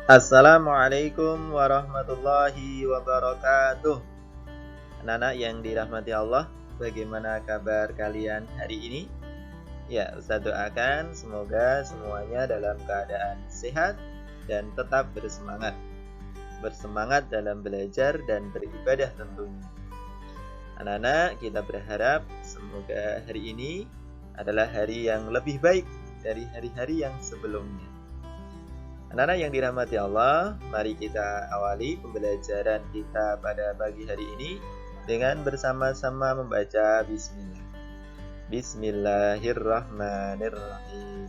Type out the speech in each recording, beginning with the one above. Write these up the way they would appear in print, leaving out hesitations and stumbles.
Assalamualaikum warahmatullahi wabarakatuh. Anak-anak yang dirahmati Allah, bagaimana kabar kalian hari ini? Ya, Ustaz doakan semoga semuanya dalam keadaan sehat dan tetap bersemangat. Bersemangat dalam belajar dan beribadah tentunya. Anak-anak, kita berharap semoga hari ini adalah hari yang lebih baik dari hari-hari yang sebelumnya. Anak-anak yang dirahmati Allah, mari kita awali pembelajaran kita pada pagi hari ini dengan bersama-sama membaca Bismillah. Bismillahirrahmanirrahim.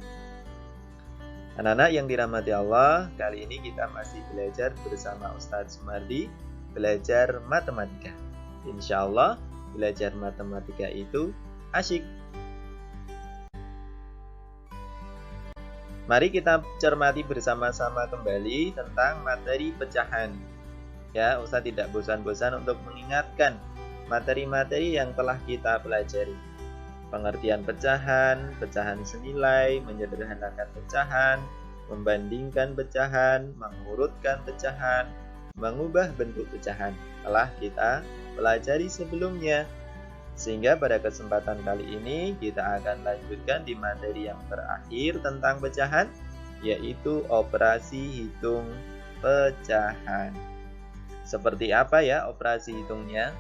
Anak-anak yang dirahmati Allah, kali ini kita masih belajar bersama Ustadz Sumardi, belajar matematika. Insya Allah, belajar matematika itu asyik. Mari kita cermati bersama-sama kembali tentang materi pecahan. Ya, Ustaz tidak bosan-bosan untuk mengingatkan materi-materi yang telah kita pelajari. Pengertian pecahan, pecahan senilai, menyederhanakan pecahan, membandingkan pecahan, mengurutkan pecahan, mengubah bentuk pecahan. Telah kita pelajari sebelumnya. Sehingga pada kesempatan kali ini kita akan lanjutkan di materi yang terakhir tentang pecahan, yaitu operasi hitung pecahan. Seperti apa ya operasi hitungnya?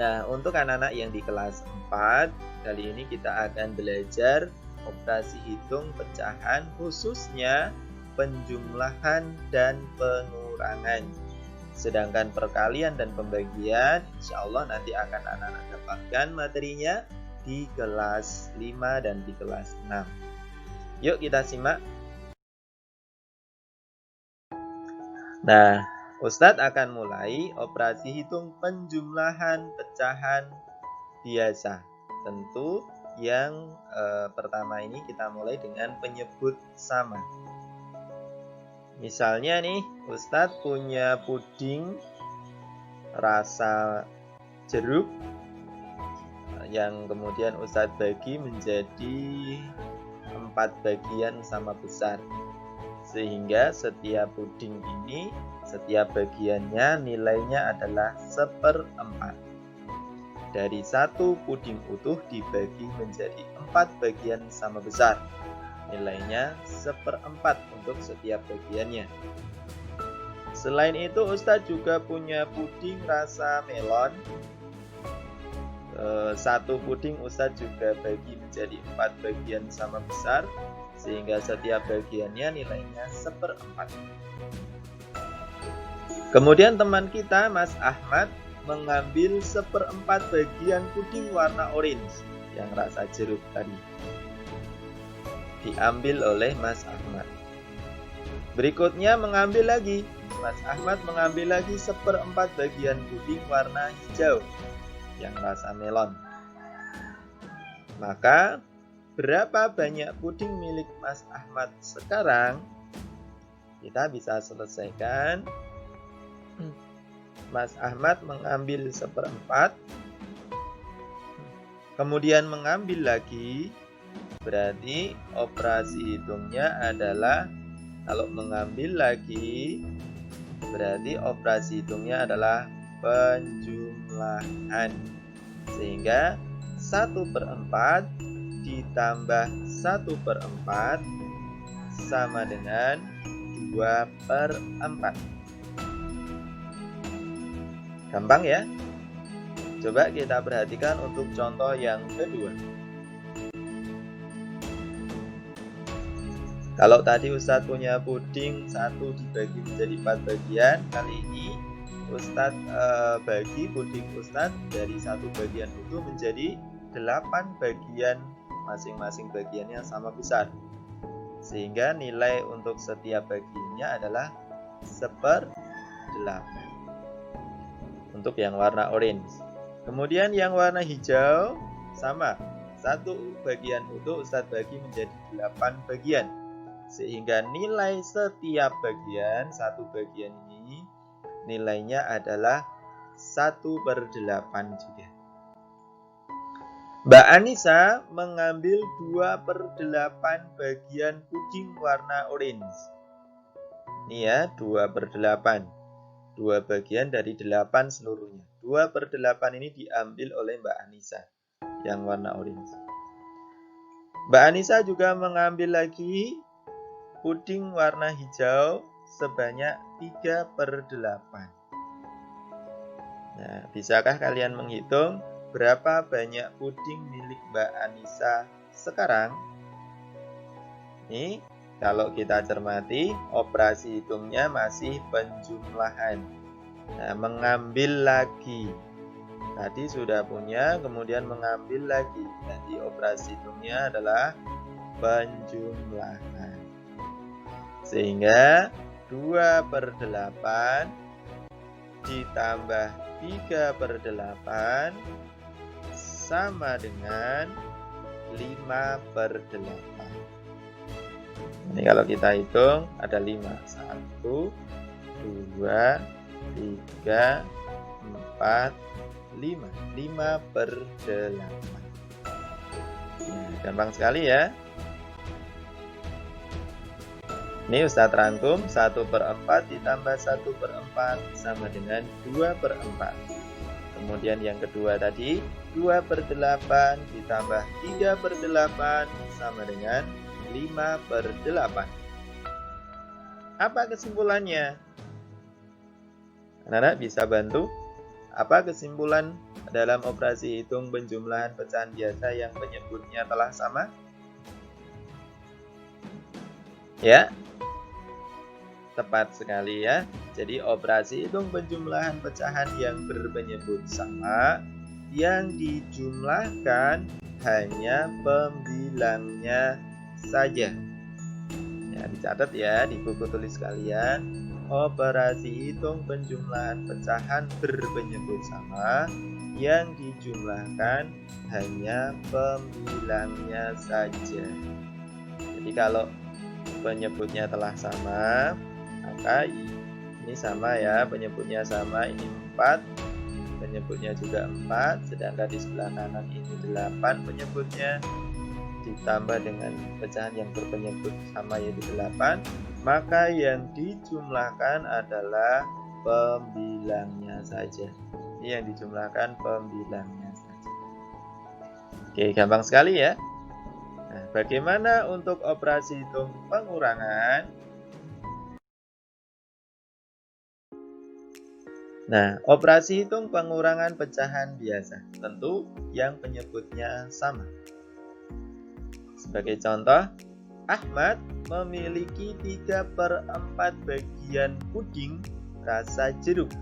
Nah, untuk anak-anak yang di kelas 4, kali ini kita akan belajar operasi hitung pecahan, khususnya penjumlahan dan pengurangan. Sedangkan perkalian dan pembagian insya Allah nanti akan anak-anak dapatkan materinya di kelas 5 dan di kelas 6. Yuk kita simak. Nah, Ustadz akan mulai operasi hitung penjumlahan pecahan biasa. Tentu yang pertama ini kita mulai dengan penyebut sama. Misalnya nih, Ustadz punya puding rasa jeruk yang kemudian Ustadz bagi menjadi 4 bagian sama besar. Sehingga setiap puding ini, setiap bagiannya nilainya adalah 1/4. Dari satu puding utuh dibagi menjadi 4 bagian sama besar. Nilainya 1/4 untuk setiap bagiannya. Selain itu, Ustadz juga punya puding rasa melon. Satu puding Ustadz juga bagi menjadi 4 bagian sama besar, sehingga setiap bagiannya nilainya 1/4. Kemudian teman kita, Mas Ahmad, mengambil 1/4 bagian puding warna orange yang rasa jeruk tadi. Diambil oleh Mas Ahmad. Berikutnya mengambil lagi, Mas Ahmad mengambil lagi 1/4 bagian puding warna hijau yang rasa melon. Maka berapa banyak puding milik Mas Ahmad sekarang? Kita bisa selesaikan. Mas Ahmad mengambil 1/4, kemudian mengambil lagi. Berarti operasi hitungnya adalah, kalau mengambil lagi, berarti operasi hitungnya adalah penjumlahan. Sehingga 1/4 ditambah 1/4 sama dengan 2/4. Gampang ya? Coba kita perhatikan untuk contoh yang kedua. Kalau tadi Ustadz punya puding 1 dibagi menjadi 4 bagian, kali ini Ustadz bagi puding Ustadz dari 1 bagian utuh menjadi 8 bagian, masing-masing bagiannya sama besar. Sehingga nilai untuk setiap bagiannya adalah 1/8. Untuk yang warna orange. Kemudian yang warna hijau sama. 1 bagian utuh Ustadz bagi menjadi 8 bagian. Sehingga nilai setiap bagian, 1 bagian ini nilainya adalah 1/8 juga. Mbak Anissa mengambil 2/8 bagian puding warna orange. Ini ya, 2/8. 2 bagian dari 8 seluruhnya. 2/8 ini diambil oleh Mbak Anissa yang warna orange. Mbak Anissa juga mengambil lagi puding warna hijau sebanyak 3/8. Nah, bisakah kalian menghitung berapa banyak puding milik Mbak Anissa sekarang? Ini kalau kita cermati, operasi hitungnya masih penjumlahan. Nah, mengambil lagi. Tadi sudah punya, kemudian mengambil lagi. Jadi operasi hitungnya adalah penjumlahan. Sehingga 2/8 ditambah 3/8 sama dengan 5/8. Ini kalau kita hitung ada 5. 1, 2, 3, 4, 5. 5/8. Nah, gampang sekali ya. Ini Ustadz rangkum, 1/4 ditambah 1/4 sama dengan 2/4. Kemudian yang kedua tadi, 2/8 ditambah 3/8 sama dengan 5/8. Apa kesimpulannya? Anak-anak bisa bantu? Apa kesimpulan dalam operasi hitung penjumlahan pecahan biasa yang penyebutnya telah sama? Ya, tepat sekali ya. Jadi operasi hitung penjumlahan pecahan yang berpenyebut sama, yang dijumlahkan hanya pembilangnya saja. Ya, dicatat ya di buku tulis kalian. Operasi hitung penjumlahan pecahan berpenyebut sama, yang dijumlahkan hanya pembilangnya saja. Jadi kalau penyebutnya telah sama, maka ini sama ya, penyebutnya sama, ini 4, penyebutnya juga 4, sedangkan di sebelah kanan ini 8 penyebutnya, ditambah dengan pecahan yang berpenyebut sama yaitu 8, maka yang dijumlahkan adalah pembilangnya saja. Ini yang dijumlahkan pembilangnya saja. Oke, gampang sekali ya. Nah, bagaimana untuk operasi hitung pengurangan? Nah, operasi hitung pengurangan pecahan biasa, tentu yang penyebutnya sama. Sebagai contoh, Ahmad memiliki 3/4 bagian puding rasa jeruk.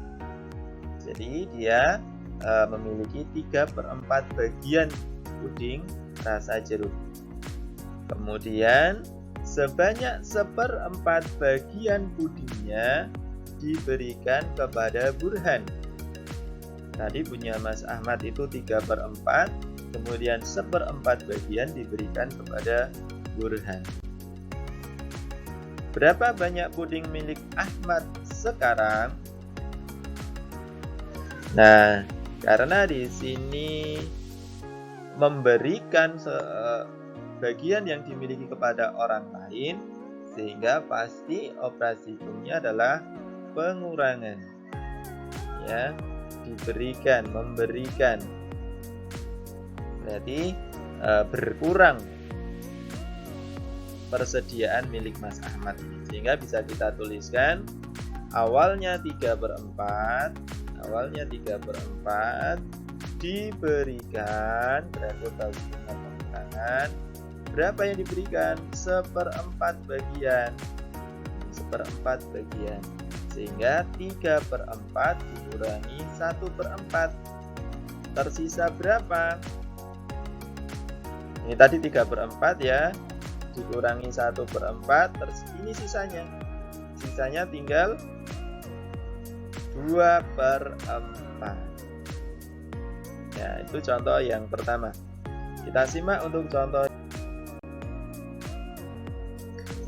Jadi dia memiliki 3/4 bagian puding rasa jeruk. Kemudian sebanyak 1/4 bagian pudingnya diberikan kepada Burhan. Tadi punya Mas Ahmad itu 3/4, kemudian 1/4 bagian diberikan kepada Burhan. Berapa banyak puding milik Ahmad sekarang? Nah, karena di sini memberikan bagian yang dimiliki kepada orang lain, sehingga pasti operasi hitungnya adalah pengurangan. Ya, diberikan, memberikan. Berarti berkurang persediaan milik Mas Ahmad ini, sehingga bisa kita tuliskan awalnya 3/4 diberikan, berarti bagi pengurangan, berapa yang diberikan? 1/4 bagian, sehingga 3/4 dikurangi 1/4, tersisa berapa? Ini tadi 3/4 ya, dikurangi 1/4, ini sisanya tinggal 2/4. Ya, itu contoh yang pertama. Kita simak untuk contoh.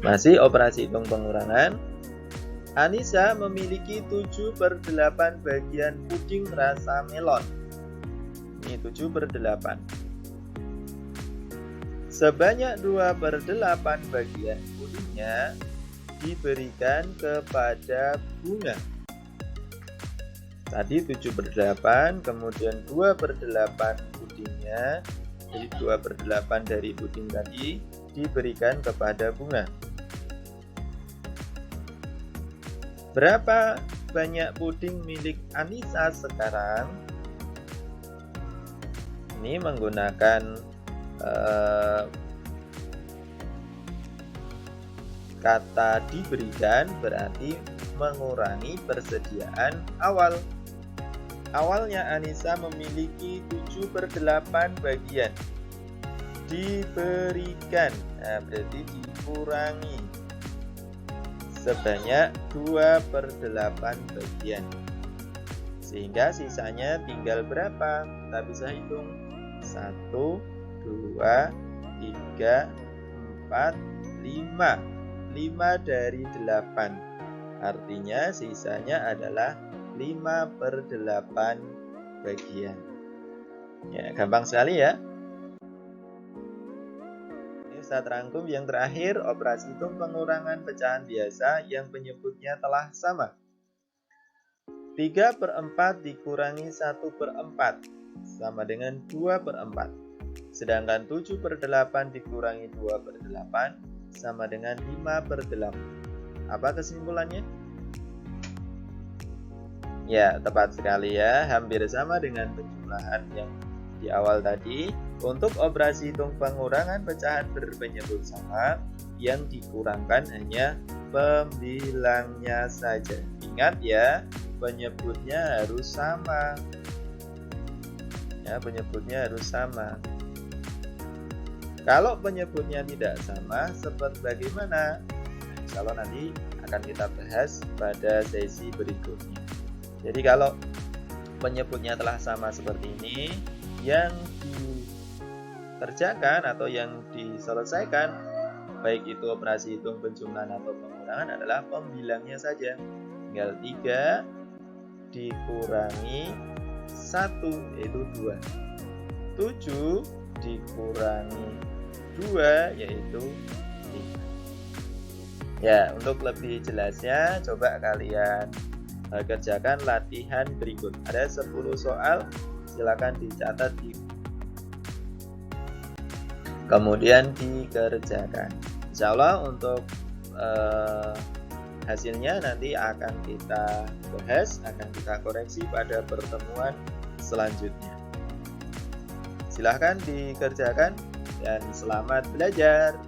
Masih operasi hitung pengurangan. Anissa memiliki 7/8 bagian puding rasa melon. Ini 7/8. Sebanyak 2/8 bagian pudingnya diberikan kepada bunga. Tadi 7/8, kemudian 2/8 pudingnya, jadi 2/8 dari puding tadi diberikan kepada bunga. Berapa banyak puding milik Anissa sekarang? Ini menggunakan kata diberikan berarti mengurangi persediaan awal. Awalnya Anissa memiliki 7/8 bagian. Diberikan, nah berarti dikurangi sebanyak 2/8 bagian. Sehingga sisanya tinggal berapa? Kita bisa hitung 1, 2, 3, 4, 5. 5 dari 8. Artinya sisanya adalah 5/8 bagian. Ya, gampang sekali ya. Ini Ustaz rangkum yang terakhir, operasi hitung pengurangan pecahan biasa yang penyebutnya telah sama. 3/4 dikurangi 1/4 sama dengan 2/4. Sedangkan 7/8 dikurangi 2/8 sama dengan 5/8. Apa kesimpulannya? Ya, tepat sekali ya. Hampir sama dengan penjumlahan yang di awal tadi. Untuk operasi hitung pengurangan pecahan berpenyebut sama, yang dikurangkan hanya pembilangnya saja. Ingat ya, penyebutnya harus sama. Ya, penyebutnya harus sama. Kalau penyebutnya tidak sama, seperti bagaimana? Insya Allah nanti akan kita bahas pada sesi berikutnya. Jadi kalau penyebutnya telah sama seperti ini, yang dikerjakan atau yang diselesaikan, baik itu operasi hitung penjumlahan atau pengurangan, adalah pembilangnya saja. Tinggal 3 dikurangi 1, yaitu 2. 7 dikurangi 2, yaitu 5. Ya, untuk lebih jelasnya coba kalian kerjakan latihan berikut. Ada 10 soal, silakan dicatat kemudian dikerjakan. Insya Allah untuk hasilnya nanti akan kita bahas, akan kita koreksi pada pertemuan selanjutnya. Silahkan dikerjakan dan selamat belajar.